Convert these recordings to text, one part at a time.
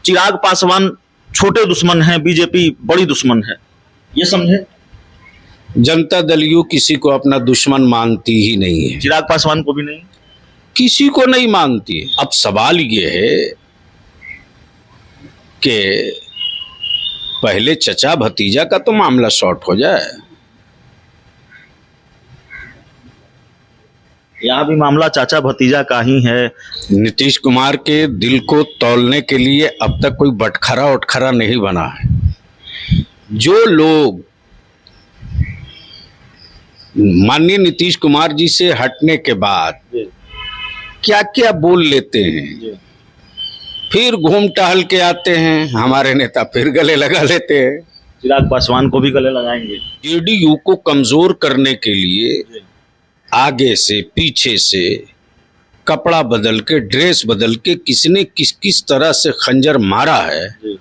चिराग पासवान छोटे दुश्मन हैं, बीजेपी बड़ी दुश्मन है, ये समझे। जनता दल यू किसी को अपना दुश्मन मानती ही नहीं है, चिराग पासवान को भी नहीं, किसी को नहीं मानती है। अब सवाल ये है कि पहले चचा भतीजा का तो मामला शॉर्ट हो जाए। यहाँ भी मामला चाचा भतीजा का ही है। नीतीश कुमार के दिल को तौलने के लिए अब तक कोई बटखरा उटखरा नहीं बना है। जो लोग माननीय नीतीश कुमार जी से हटने के बाद क्या क्या बोल लेते हैं, फिर घूम टहल के आते हैं, हमारे नेता फिर गले लगा लेते हैं। चिराग पासवान को भी गले लगाएंगे। जेडीयू को कमजोर करने के लिए आगे से पीछे से कपड़ा बदल के, ड्रेस बदल के किसने किस किस तरह से खंजर मारा है।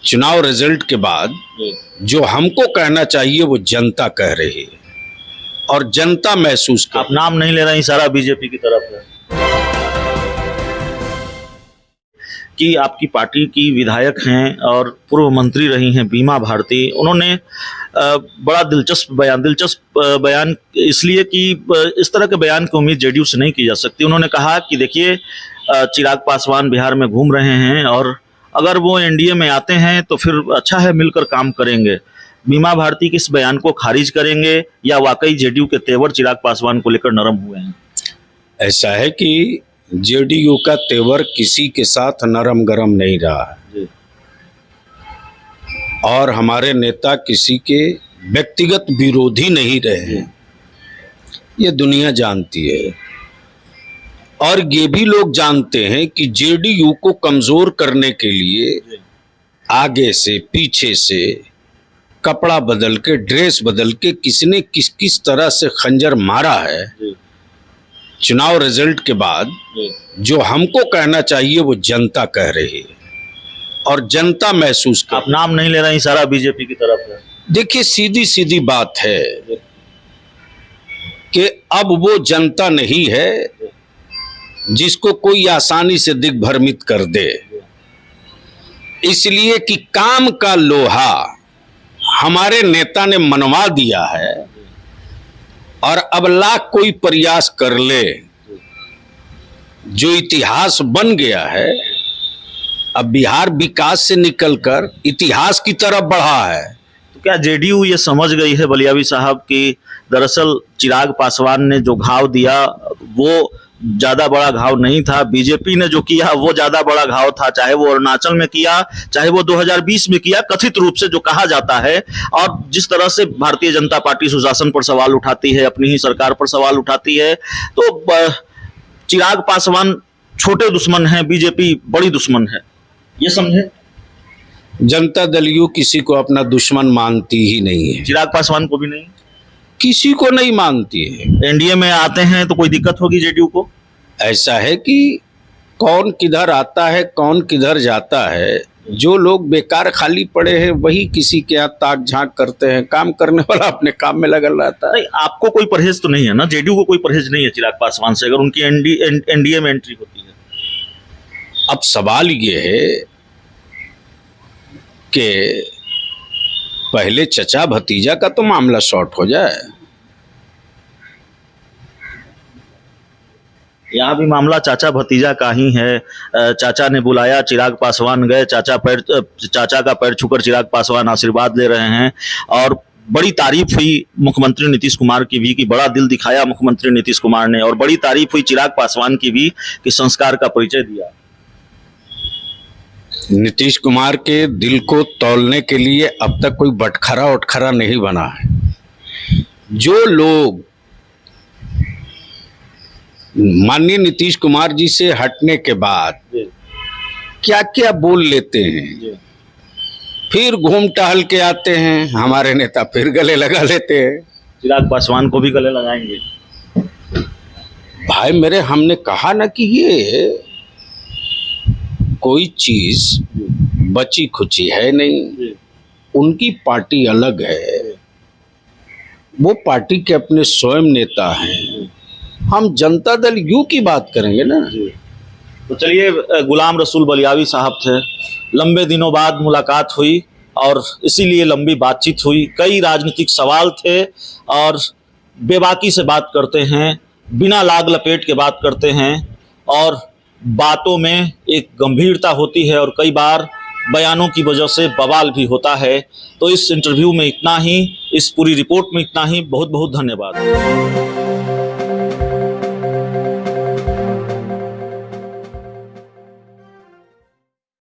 चुनाव रिजल्ट के बाद जो हमको कहना चाहिए वो जनता कह रही है और जनता महसूस कर। आप नाम नहीं ले रहे हैं, सारा बीजेपी की तरफ है कि आपकी पार्टी की विधायक हैं और पूर्व मंत्री रही हैं बीमा भारती। उन्होंने बड़ा दिलचस्प बयान इसलिए कि इस तरह के बयान की उम्मीद जेडीयू से नहीं की जा सकती। उन्होंने कहा कि देखिए, चिराग पासवान बिहार में घूम रहे हैं और अगर वो एनडीए में आते हैं तो फिर अच्छा है, मिलकर काम करेंगे। बीमा भारती के इस बयान को खारिज करेंगे या वाकई जेडीयू के तेवर चिराग पासवान को लेकर नरम हुए हैं? ऐसा है कि जेडीयू का तेवर किसी के साथ नरम गरम नहीं रहा है और हमारे नेता किसी के व्यक्तिगत विरोधी नहीं रहे हैं, ये दुनिया जानती है। और ये भी लोग जानते हैं कि जेडीयू को कमजोर करने के लिए आगे से पीछे से कपड़ा बदल के, ड्रेस बदल के किसने किस किस तरह से खंजर मारा है। चुनाव रिजल्ट के बाद जो हमको कहना चाहिए वो जनता कह रही है और जनता महसूस कर। आप नाम नहीं ले रहे हैं, सारा बीजेपी की तरफ है। देखिए, सीधी सीधी बात है कि अब वो जनता नहीं है जिसको कोई आसानी से दिग्भ्रमित कर दे, इसलिए कि काम का लोहा हमारे नेता ने मनवा दिया है और अब लाख कोई प्रयास कर ले, जो इतिहास बन गया है, अब बिहार विकास से निकलकर इतिहास की तरफ बढ़ा है। तो क्या जेडीयू ये समझ गई है बलियावी साहब कि दरअसल चिराग पासवान ने जो घाव दिया वो ज्यादा बड़ा घाव नहीं था, बीजेपी ने जो किया वो ज्यादा बड़ा घाव था, चाहे वो अरुणाचल में किया, चाहे वो 2020 में किया, कथित रूप से जो कहा जाता है। और जिस तरह से भारतीय जनता पार्टी सुशासन पर सवाल उठाती है, अपनी ही सरकार पर सवाल उठाती है, तो चिराग पासवान छोटे दुश्मन हैं, बीजेपी बड़ी दुश्मन है, ये समझे। जनता दल यू किसी को अपना दुश्मन मानती ही नहीं है, चिराग पासवान को भी नहीं, किसी को नहीं मानती है। एनडीए में आते हैं तो कोई दिक्कत होगी जेडीयू को? ऐसा है कि कौन किधर आता है, कौन किधर जाता है। जो लोग बेकार खाली पड़े हैं वही किसी के यहाँ ताक झांक करते हैं, काम करने वाला अपने काम में लगल रहता है। नहीं, आपको कोई परहेज तो नहीं है ना, जेडीयू को कोई परहेज नहीं है चिराग पासवान से अगर उनकी एनडीए में एंट्री होती है? अब सवाल ये है कि पहले चचा भतीजा का तो मामला शॉर्ट हो जाए। यहाँ भी मामला चाचा भतीजा का ही है। चाचा ने बुलाया, चिराग पासवान गए, चाचा का पैर छूकर चिराग पासवान आशीर्वाद ले रहे हैं। और बड़ी तारीफ हुई मुख्यमंत्री नीतीश कुमार की भी कि बड़ा दिल दिखाया मुख्यमंत्री नीतीश कुमार ने, और बड़ी तारीफ हुई चिराग पासवान की भी कि संस्कार का परिचय दिया। नीतीश कुमार के दिल को तौलने के लिए अब तक कोई बटखरा उटखरा नहीं बना है। जो लोग माननीय नीतीश कुमार जी से हटने के बाद क्या क्या बोल लेते हैं, फिर घूम टहल के आते हैं, हमारे नेता फिर गले लगा लेते हैं। चिराग पासवान को भी गले लगाएंगे। भाई मेरे, हमने कहा ना कि ये कोई चीज बची खुची है नहीं। उनकी पार्टी अलग है, वो पार्टी के अपने स्वयं नेता हैं। हम जनता दल यू की बात करेंगे ना, तो चलिए, गुलाम रसूल बलियावी साहब थे, लंबे दिनों बाद मुलाकात हुई और इसीलिए लंबी बातचीत हुई। कई राजनीतिक सवाल थे और बेबाकी से बात करते हैं, बिना लाग लपेट के बात करते हैं और बातों में एक गंभीरता होती है और कई बार बयानों की वजह से बवाल भी होता है। तो इस इंटरव्यू में इतना ही, इस पूरी रिपोर्ट में इतना ही। बहुत बहुत धन्यवाद।